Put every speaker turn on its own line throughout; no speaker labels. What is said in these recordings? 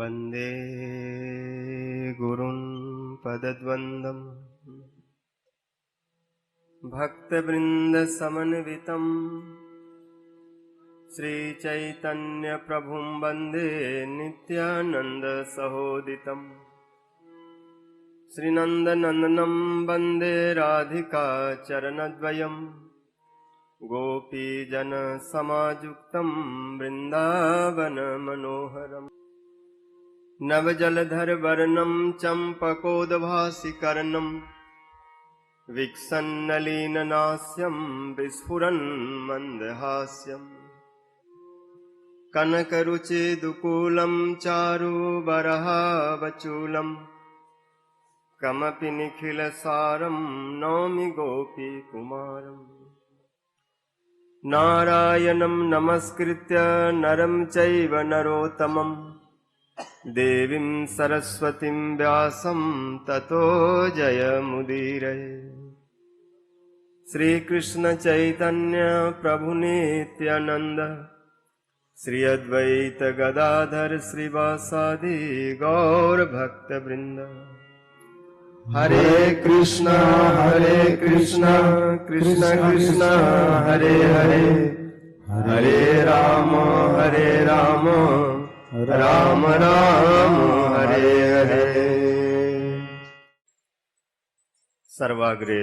वन्दे गुरुन् पदद्वन्द्वम् भक्तवृन्दसमन्वितम् श्रीचैतन्यप्रभुं वन्दे नित्यानन्दसहोदितम् श्रीनन्दनन्दनं वन्दे राधिका चरणद्वयम् गोपीजनसमायुक्तं वृन्दावनमनोहरम् नवजलधरवर्णं चम्पकोद्भासिकर्णं विकसन्नलीननास्यं विस्फुरन्मन्दहास्यम् कनकरुचिदुकूलं चारुबरहावचूलम् कमपि निखिलसारं नौमि गोपीकुमारम् नारायणं नमस्कृत्य नरं चैव नरोत्तमं देवीं सरस्वतीं व्यासं ततो जयमुदीरये। श्रीकृष्ण चैतन्य प्रभु नित्यानंद श्री अद्वैत गदाधर श्रीवासादि गौर भक्तवृंद। हरे कृष्णा कृष्ण कृष्ण हरे हरे, हरे राम राम राम हरे हरे। सर्वाग्रे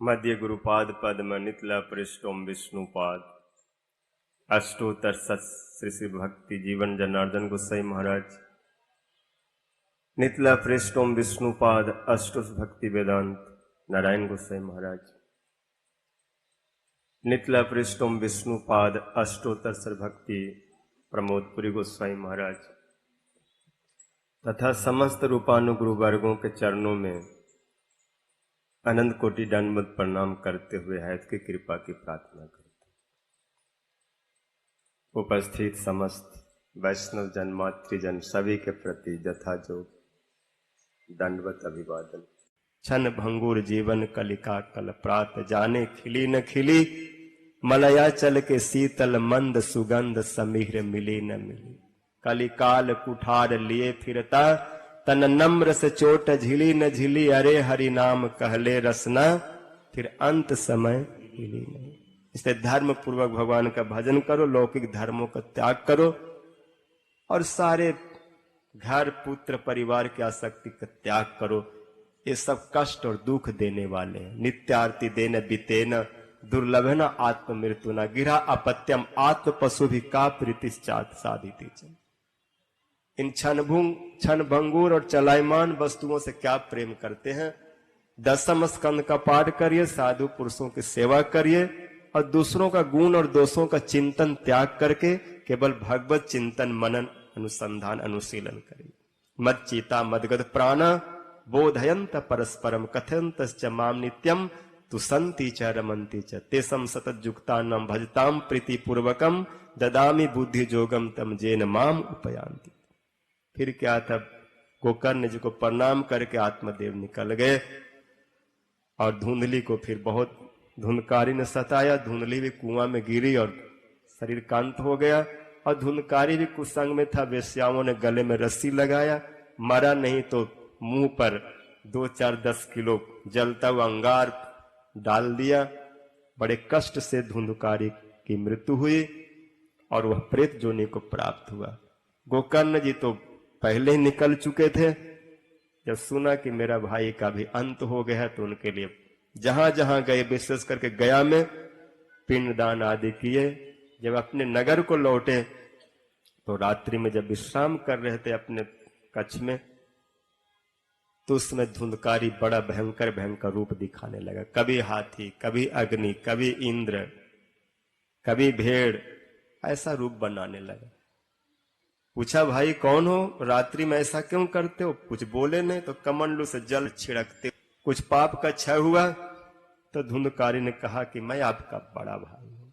मध्य गुरुपाद पद्म नितला पृष्ठोम विष्णुपाद अष्टोत्तर सत श्री श्री भक्ति जीवन जनार्दन गोसाई महाराज नितला पृष्ठोम विष्णुपाद अष्टोस भक्ति वेदांत नारायण गोसाई महाराज नितला पृष्ठोम विष्णुपाद अष्टोत्तर सर भक्ति प्रमोदपुरी गोस्वामी महाराज तथा समस्त रूपानुगुरु वर्गों के चरणों में अनंत कोटि दंडवत प्रणाम करते हुए हैत की कृपा की प्रार्थना करते। उपस्थित समस्त वैष्णव जन मातृजन सभी के प्रति यथाजोग दंडवत अभिवादन। क्षण भंगुर जीवन कलिका कल प्रात जाने खिली न खिली मलया चल के शीतल मंद सुगंध समीर मिली न मिली। कलिकाल कुठार लिए फिरता तन नम्र से चोट झिली न झिली अरे हरि नाम कहले रसना फिर अंत समय हिली नहीं। इसलिए धर्म पूर्वक भगवान का भजन करो, लौकिक धर्मों का त्याग करो और सारे घर पुत्र परिवार की आसक्ति का त्याग करो। ये सब कष्ट और दुख देने वाले हैं। नित्यार्ति देन बीतेन दुर्लभन आत्म मृत्यु न गिरा अपत्यम आत्म पशु भी का प्रीतिश्चात साधिति। इन क्षण भंगुर और चलायमान वस्तुओं से क्या प्रेम करते हैं। दसम स्कंद का पाठ करिए, साधु पुरुषों की सेवा करिए और दूसरों का गुण और दोषों का चिंतन त्याग करके केवल भगवत चिंतन मनन अनुसंधान अनुशीलन करिए। मद चीता मदगद प्राण बोधयंत परस्परम कथयंतश्च माम नित्यम तुसंति च रमन्ति च तेसम सततयुक्तानां भजताम प्रीतिपूर्वकम ददामि बुद्धि जोगम तम जेन माम उपयांति। फिर क्या था, गोकर्ण जी को प्रणाम करके आत्मदेव निकल गए और धुंधली को फिर बहुत धुंधकारी ने सताया। धुंधली भी कुआं में गिरी और शरीर कांत हो गया और धुंधकारी भी कुसंग में था। वेश्याओं ने गले में रस्सी लगाया, मरा नहीं तो मुंह पर 2-4-10 किलो जलता हुआ अंगार डाल दिया। बड़े कष्ट से धुंधकारी की मृत्यु हुई और वह प्रेत जोनि को प्राप्त हुआ। गोकर्ण जी तो पहले ही निकल चुके थे। जब सुना कि मेरा भाई का भी अंत हो गया तो उनके लिए जहां जहां गए, विशेष करके गया में पिंडदान आदि किए। जब अपने नगर को लौटे तो रात्रि में जब विश्राम कर रहे थे अपने कक्ष में तो उसमें धुंधकारी बड़ा भयंकर भयंकर रूप दिखाने लगा। कभी हाथी, कभी अग्नि, कभी इंद्र, कभी भेड़, ऐसा रूप बनाने लगा। पूछा भाई कौन हो, रात्रि में ऐसा क्यों करते हो? कुछ बोले नहीं तो कमंडलू से जल छिड़कते। कुछ पाप का क्षय हुआ तो धुंधकारी ने कहा कि मैं आपका बड़ा भाई हूं।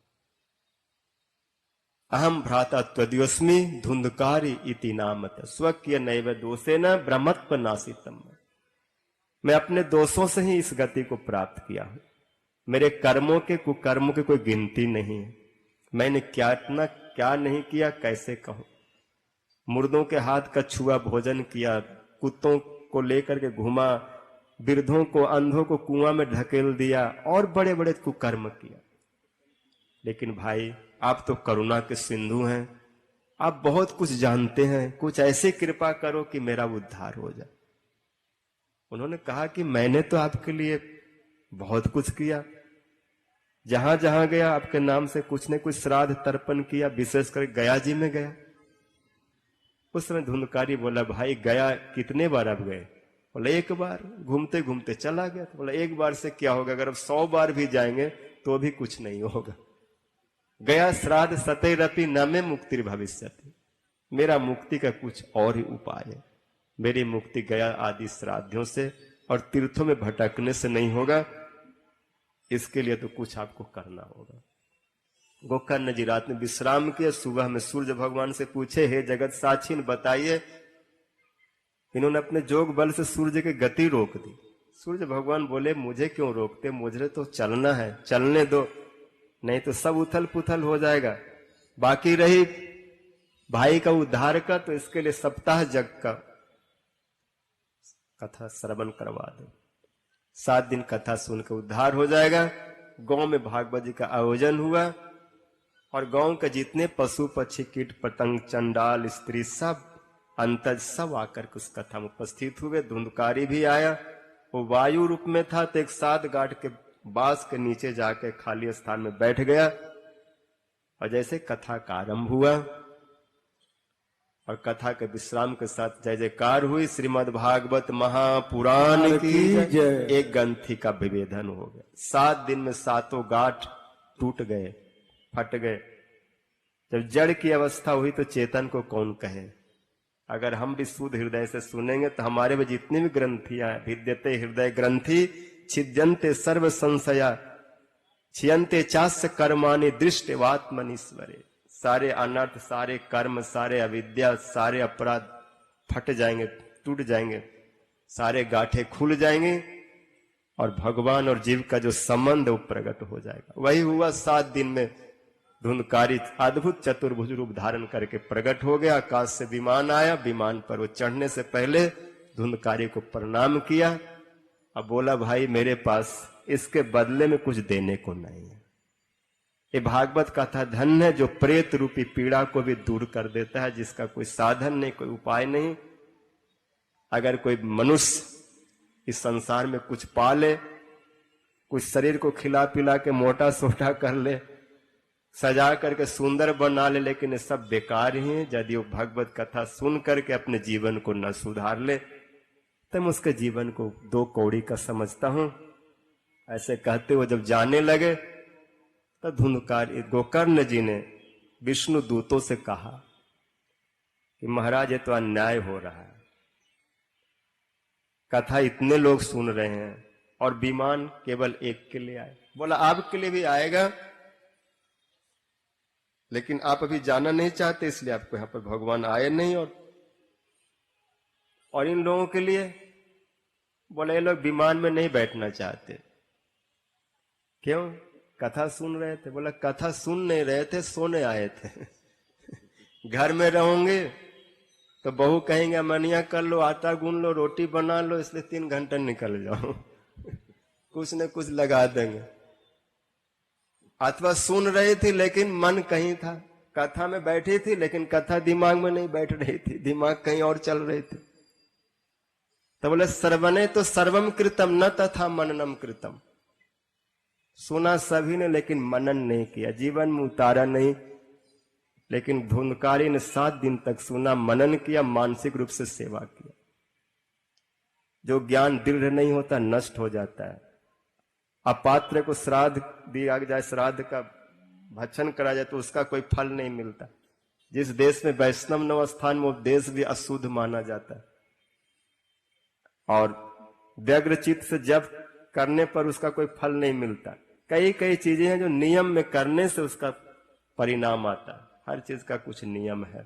अहम भ्राता त्वद्योस्मि धुंधकारी इति नामत स्वकीय नैव दोषेन ब्रह्मत्व नासितम। मैं अपने दोषों से ही इस गति को प्राप्त किया हूं। मेरे कर्मों के कुकर्मों की कोई गिनती नहीं है। मैंने क्या इतना क्या नहीं किया कैसे कहूं। मुर्दों के हाथ का छुआ भोजन किया, कुत्तों को लेकर के घुमा, वृद्धों को अंधों को कुआं में ढकेल दिया और बड़े बड़े कुकर्म किया। लेकिन भाई आप तो करुणा के सिंधु हैं, आप बहुत कुछ जानते हैं, कुछ ऐसे कृपा करो कि मेरा उद्धार हो जाए। उन्होंने कहा कि मैंने तो आपके लिए बहुत कुछ किया, जहां जहां गया आपके नाम से कुछ न कुछ श्राद्ध तर्पण किया, विशेषकर गया जी में गया। उस समय धुंधकारी बोला, भाई गया कितने बार आप गए? बोला 1 बार, घूमते घूमते चला गया। तो बोला 1 बार से क्या होगा, अगर अब 100 बार भी जाएंगे तो भी कुछ नहीं होगा। गया श्राद्ध सतैरपि न में मुक्ति भविष्यति, मेरा मुक्ति का कुछ और ही उपाय है। मेरी मुक्ति गया आदि श्राद्धों से और तीर्थों में भटकने से नहीं होगा, इसके लिए तो कुछ आपको करना होगा। गोकर्ण जी रात में विश्राम किए, सुबह में सूर्य भगवान से पूछे, हे जगत साक्षी बताइए। इन्होंने अपने जोग बल से सूर्य की गति रोक दी। सूर्य भगवान बोले, मुझे क्यों रोकते, मुझे तो चलना है, चलने दो, नहीं तो सब उथल पुथल हो जाएगा। बाकी रही भाई का उद्धार का, तो इसके लिए सप्ताह जग का कथा श्रवण करवा दो। 7 दिन कथा सुनकर उद्धार हो जाएगा। गांव में भागवत जी का आयोजन हुआ और गांव के जितने पशु पक्षी कीट पतंग चंडाल स्त्री सब अंतज सब आकर के उस कथा में उपस्थित हुए। धुंधकारी भी आया, वो वायु रूप में था, तो एक 7 गांठ के बांस के नीचे जाके खाली स्थान में बैठ गया। और जैसे कथा का आरंभ हुआ और कथा के विश्राम के साथ जय जयकार हुई, श्रीमद् भागवत महापुराण की जय। एक ग्रंथि का विभेदन हो गया। 7 दिन में 7 गांठ टूट गए, फट गए। जब जड़ की अवस्था हुई तो चेतन को कौन कहे। अगर हम भी शुद्ध हृदय से सुनेंगे तो हमारे में जितनी भी ग्रंथियां, विद्यते हृदय ग्रंथि छिद्यन्ते सर्व संशया छियन्ते चास्य कर्माणि दृष्टवात्मनीश्वरे, सारे अनर्थ, सारे कर्म, सारे अविद्या, सारे अपराध फट जाएंगे, टूट जाएंगे, सारे गांठे खुल जाएंगे और भगवान और जीव का जो संबंध वो प्रकट हो जाएगा। वही हुआ। 7 दिन में धुंधकारी अद्भुत चतुर्भुज रूप धारण करके प्रकट हो गया। आकाश से विमान आया, विमान पर वो चढ़ने से पहले धुंधकारी को प्रणाम किया। अब बोला, भाई मेरे पास इसके बदले में कुछ देने को नहीं है। ये भागवत कथा धन्य है जो प्रेत रूपी पीड़ा को भी दूर कर देता है, जिसका कोई साधन नहीं, कोई उपाय नहीं। अगर कोई मनुष्य इस संसार में कुछ पा ले, कुछ शरीर को खिला पिला के मोटा सोटा कर ले, सजा करके सुंदर बना ले, लेकिन ये सब बेकार ही है यदि वो भगवत कथा सुन करके अपने जीवन को न सुधार ले। तब उसके जीवन को 2 कौड़ी का समझता हूं। ऐसे कहते हुए जब जाने लगे तब धुंधकारी गोकर्ण जी ने विष्णु दूतों से कहा कि महाराज ये तो अन्याय हो रहा है, कथा इतने लोग सुन रहे हैं और विमान केवल एक के लिए आए। बोला आपके लिए भी आएगा, लेकिन आप अभी जाना नहीं चाहते, इसलिए आपको यहां पर भगवान आए नहीं। और इन लोगों के लिए बोला ये लोग विमान में नहीं बैठना चाहते। क्यों? कथा सुन रहे थे। बोला कथा सुन नहीं रहे थे, सोने आए थे। घर में रहोगे तो बहू कहेंगे मनिया कर लो, आटा गूंद लो, रोटी बना लो, इसलिए 3 घंटे निकल जाओ। कुछ न कुछ लगा देंगे। अथवा सुन रही थी लेकिन मन कहीं था, कथा में बैठी थी लेकिन कथा दिमाग में नहीं बैठ रही थी, दिमाग कहीं और चल रही थी। तो बोले सर्वने तो सर्वम कृतम न तथा मननम कृतम। सुना सभी ने लेकिन मनन नहीं किया, जीवन में उतारा नहीं। लेकिन धुंधकारी ने 7 दिन तक सुना, मनन किया, मानसिक रूप से सेवा किया। जो ज्ञान दृढ़ नहीं होता नष्ट हो जाता है। अपात्र को श्राद्ध दिया जाए, श्राद्ध का भक्षण करा जाए तो उसका कोई फल नहीं मिलता। जिस देश में वैष्णव न स्थान वो देश भी अशुद्ध माना जाता है। और व्यग्र चित्त से जप करने पर उसका कोई फल नहीं मिलता। कई कई चीजें हैं जो नियम में करने से उसका परिणाम आता है। हर चीज का कुछ नियम है।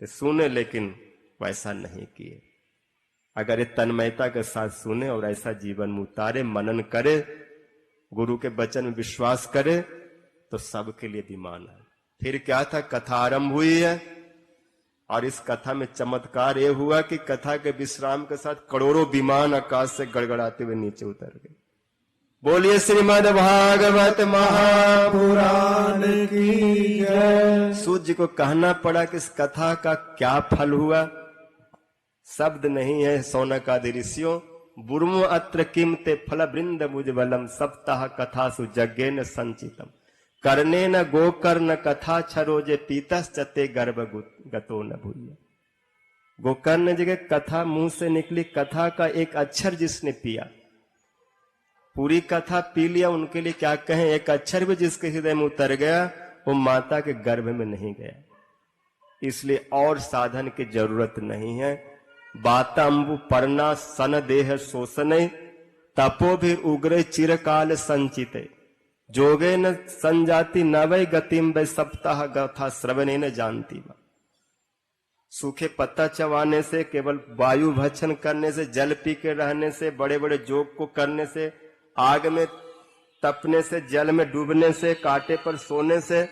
तो सुने लेकिन वैसा नहीं किए। अगर ये तन्मयता के साथ सुने और ऐसा जीवन में उतारे, मनन करे, गुरु के वचन में विश्वास करे, तो सबके लिए विमान है। फिर क्या था, कथा आरंभ हुई है और इस कथा में चमत्कार ये हुआ कि कथा के विश्राम के साथ करोड़ों विमान आकाश से गड़गड़ाते हुए नीचे उतर गए। बोलिए श्रीमद् भागवत महापुराण की जय। सूत जी को कहना पड़ा कि इस कथा का क्या फल हुआ। शब्द नहीं है सौनकादि ऋषियों। बुर्मो अत्र किम ते फल वृंद मुजबलम सप्ताह कथासु यज्ञेन संचितम कर्णेन गोकर्ण कथा छरोजे पीतश्चते गर्भ गतो न भूय। गोकर्ण जी के कथा मुंह से निकली, कथा का एक अक्षर जिसने पिया, पूरी कथा पी लिया, उनके लिए क्या कहें। एक अक्षर भी जिसके हृदय में उतर गया वो माता के गर्भ में नहीं गया। इसलिए और साधन की जरूरत नहीं है। बातांबु पर्णा सन देह शोषणे तपो भी उग्रे चिरकाल संचिते जोगे न संजाति नवय गतिम वे सप्ताह गथा श्रवणे न जानती। सूखे पत्ता चबाने से, केवल वायु भक्षण करने से, जल पी के रहने से, बड़े बड़े जोग को करने से, आग में तपने से, जल में डूबने से, कांटे पर सोने से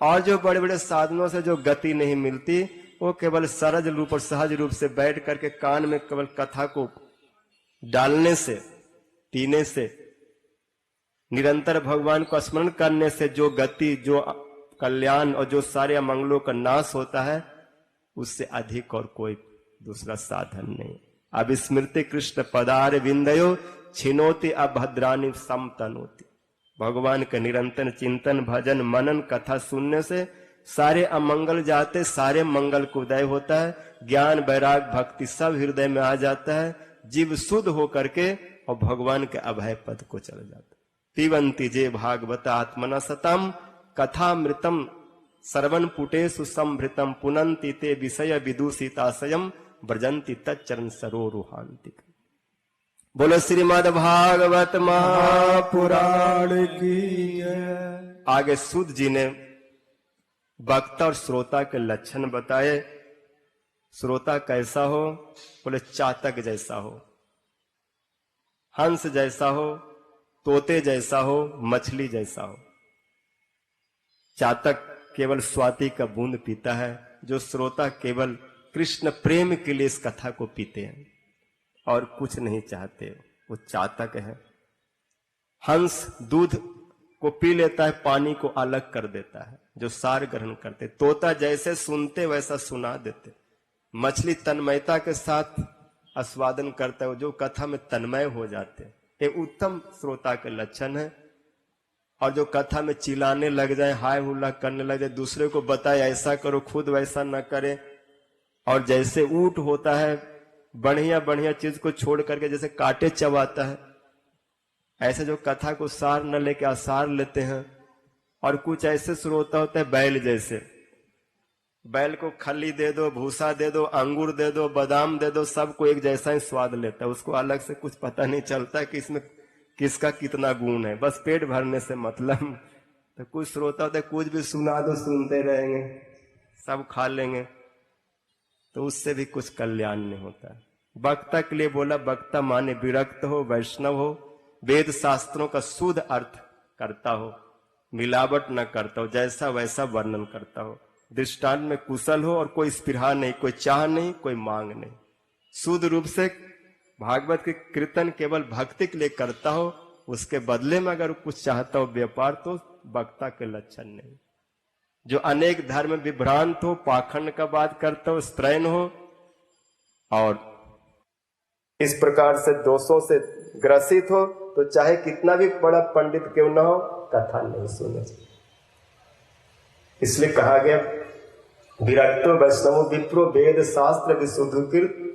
और जो बड़े बड़े साधनों से जो गति नहीं मिलती, वो केवल सरज रूप और सहज रूप से बैठ करके कान में केवल कथा को डालने से, पीने से, निरंतर भगवान को स्मरण करने से जो गति, जो कल्याण और जो सारे अमंगलों का नाश होता है, उससे अधिक और कोई दूसरा साधन नहीं। अब स्मृति कृष्ण पदार विंदयो छिनोति अभद्रानि समतनोति। भगवान के निरंतर चिंतन, भजन, मनन, कथा सुनने से सारे अमंगल जाते, सारे मंगल को उदय होता है। ज्ञान, वैराग, भक्ति सब हृदय में आ जाता है। जीव शुद्ध होकर के और भगवान के अभय पद को चल जाता है। पिबंति जे भागवत आत्मना सतम कथामृतम सर्वन पुटेषु संभृतम पुनंति ते विषय विदूषिताशयम ब्रजंति तच्चरण सरोरुहांति। बोलो श्रीमद् भागवत महापुराण की जय। आगे सूत जी ने वक्ता और श्रोता के लक्षण बताए। श्रोता कैसा हो? बोले चातक जैसा हो, हंस जैसा हो, तोते जैसा हो, मछली जैसा हो। चातक केवल स्वाति का बूंद पीता है, जो श्रोता केवल कृष्ण प्रेम के लिए इस कथा को पीते हैं और कुछ नहीं चाहते, वो चातक है। हंस दूध को पी लेता है, पानी को अलग कर देता है, जो सार ग्रहण करते। तोता जैसे सुनते वैसा सुना देते। मछली तन्मयता के साथ आस्वादन करता है, जो कथा में तन्मय हो जाते हैं। ये उत्तम श्रोता के लक्षण है। और जो कथा में चिल्लाने लग जाए, हाय हुल्ला करने लग जाए, दूसरे को बताए ऐसा करो, खुद वैसा न करे, और जैसे ऊंट होता है बढ़िया बढ़िया चीज को छोड़ करके जैसे कांटे चबाता है, ऐसे जो कथा को सार न लेके आसार लेते हैं। और कुछ ऐसे श्रोता होता है बैल जैसे, बैल को खली दे दो, भूसा दे दो, अंगूर दे दो, बादाम दे दो, सबको एक जैसा ही स्वाद लेता है। उसको अलग से कुछ पता नहीं चलता कि इसमें किसका कितना गुण है, बस पेट भरने से मतलब। तो कुछ श्रोता होता है कुछ भी सुना दो सुनते रहेंगे, सब खा लेंगे, तो उससे भी कुछ कल्याण नहीं होता। वक्ता के लिए बोला, वक्ता माने विरक्त हो, वैष्णव हो, वेद शास्त्रों का शुद्ध अर्थ करता हो, मिलावट न करता हो, जैसा वैसा वर्णन करता हो, दृष्टांत में कुशल हो और कोई स्पृहा नहीं, कोई चाह नहीं, कोई मांग नहीं, शुद्ध रूप से भागवत के कीर्तन केवल भक्ति के लिए करता हो, उसके बदले में अगर कुछ चाहता हो व्यापार, तो वक्ता के लक्षण नहीं। जो अनेक धर्म विभ्रांत हो, पाखंड का बात करता हो, स्त्रैन हो और इस प्रकार से दोषों से ग्रसित हो, तो चाहे कितना भी बड़ा पंडित क्यों ना हो, कथा नहीं सुने। इसलिए कहा गया, विरक्तो वैष्णवो विप्रो वेद शास्त्र विशुद्धकृत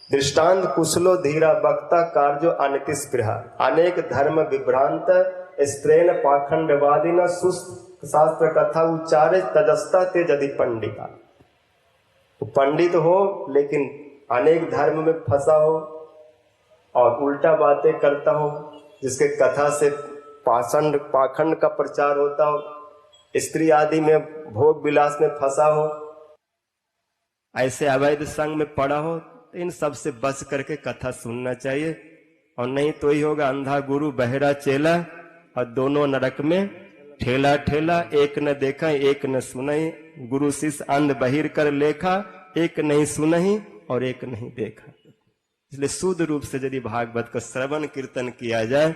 दृष्टांत कुशलो धीरा वक्ता कार्यो अनिति स्पृहा। अनेक धर्म विभ्रांत स्त्रेन पाखंडवादिना सुस्त शास्त्र कथा उच्चारे तजस्ता ते यदि पंडिता। तो पंडित हो लेकिन अनेक धर्म में फंसा हो और उल्टा बातें करता हो, जिसके कथा से पाखंड का प्रचार होता हो, स्त्री आदि में भोग विलास में फंसा हो, ऐसे अवैध संग में पड़ा हो, तो इन सब से बच करके कथा सुनना चाहिए। और नहीं तो ही होगा अंधा गुरु बहरा चेला और दोनों नरक में ठेला ठेला एक न देखा एक न सुनई, गुरु शिष्य अंध बहिर कर लेखा, एक नहीं सुनई और एक नहीं देखा। इसलिए शुद्ध रूप से यदि भागवत का श्रवण कीर्तन किया जाए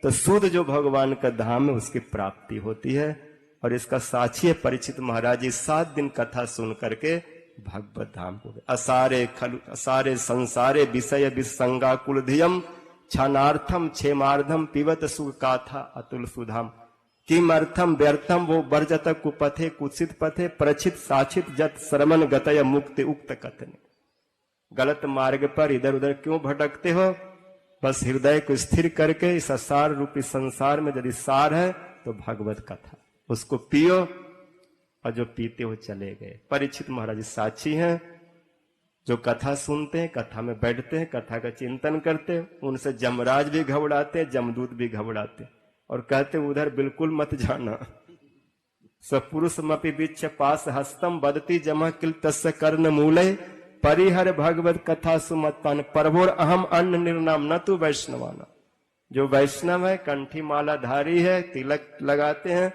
तो शुद्ध जो भगवान का धाम है उसकी प्राप्ति होती है। और इसका साक्षी है परीक्षित महाराज जी 7 दिन कथा सुन करके भागवत धाम को गए। असारे संसारे विषय विसंगा कुलधियम, क्षणार्थम क्षेमार्धम पिबत सुख काथा अतुल सुधाम, किमर्थम व्यर्थम वो वर्जत कुपथे कुत्सित पथे, प्रचित साचित जत श्रमण गतय मुक्ति उक्त कथन। गलत मार्ग पर इधर उधर क्यों भटकते हो? बस हृदय को स्थिर करके इस असार रूपी संसार में यदि सार है तो भगवत कथा उसको पियो, और जो पीते हो चले गए। परीक्षित महाराज साक्षी हैं, जो कथा सुनते हैं, कथा में बैठते हैं, कथा का चिंतन करते हैं, उनसे जमराज भी घबराते हैं, जमदूत भी घबराते और कहते उधर बिल्कुल मत जाना। सपुरुषमपि बिच्छ पास हस्तम बदती जमा किल तस्य कर्ण मूले, परिहर भगवत कथा सुमत्तान प्रभुर अहम अन्न निर्नाम न तु वैष्णवाना। जो वैष्णव है, कंठी माला धारी है, तिलक लगाते हैं,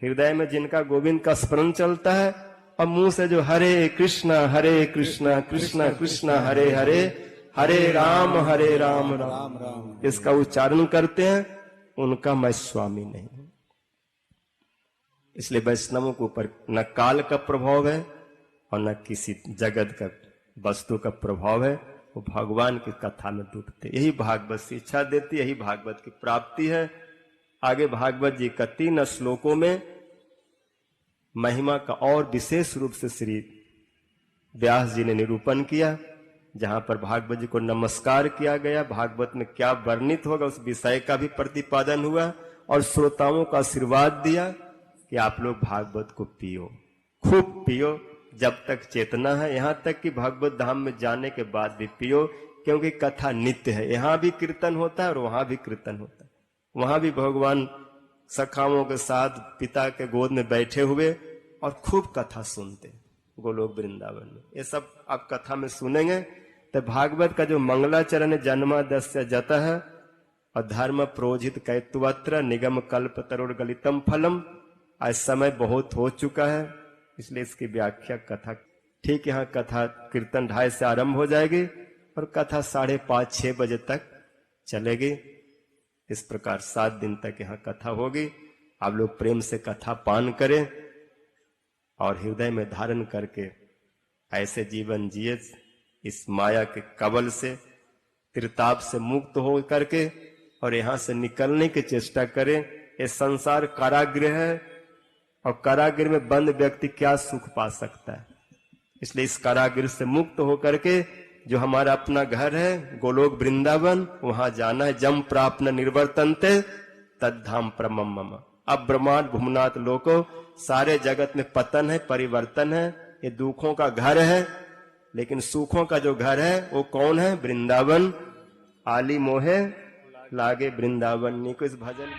हृदय में जिनका गोविंद का स्मरण चलता है, और मुंह से जो हरे कृष्णा कृष्णा कृष्णा हरे हरे, हरे राम राम राम इसका उच्चारण करते हैं, उनका मैं स्वामी नहीं हूं। इसलिए वैष्णवों के ऊपर न काल का प्रभाव है और न किसी जगत का वस्तु का प्रभाव है। वो भगवान की कथा में डूबते, यही भागवत शिक्षा देती, यही भागवत की प्राप्ति है। आगे भागवत जी का 3 श्लोकों में महिमा का और विशेष रूप से श्री व्यास जी ने निरूपण किया, जहां पर भागवत जी को नमस्कार किया गया, भागवत में क्या वर्णित होगा उस विषय का भी प्रतिपादन हुआ, और श्रोताओं का आशीर्वाद दिया कि आप लोग भागवत को पियो, खूब पियो जब तक चेतना है, यहां तक कि भागवत धाम में जाने के बाद भी पियो, क्योंकि कथा नित्य है। यहां भी कीर्तन होता है और वहां भी कीर्तन होता है। वहां भी भगवान सखाओं के साथ पिता के गोद में बैठे हुए और खूब कथा सुनते गोलोक वृंदावन में। ये सब आप कथा में सुनेंगे तो भागवत का जो मंगलाचरण जन्मादस्य जतः है और धर्म प्रोजित कैत्वत्र निगम कल्प तरुण गलितम फलम, आज समय बहुत हो चुका है, इसलिए इसकी व्याख्या कथा ठीक यहाँ कथा कीर्तन 2:30 से आरंभ हो जाएगी और कथा 5:30-6 बजे तक चलेगी। इस प्रकार 7 दिन तक यहाँ कथा होगी। आप लोग प्रेम से कथा पान करें और हृदय में धारण करके ऐसे जीवन जिए, इस माया के कवल से त्रिताप से मुक्त हो करके और यहाँ से निकलने की चेष्टा करें। ये संसार कारागृह है और कारागृह में बंद व्यक्ति क्या सुख पा सकता है। इसलिए इस कारागृह से मुक्त होकर के जो हमारा अपना घर है गोलोक वृंदावन, वहां जाना है। जम प्राप्त निर्वर्तनते तद्धाम परमम मम। अब ब्रह्मांड भूमनाथ लोको, सारे जगत में पतन है, परिवर्तन है, ये दुखों का घर है, लेकिन सुखों का जो घर है वो कौन है? वृंदावन। आली मोहे लागे वृंदावन। को इस भजन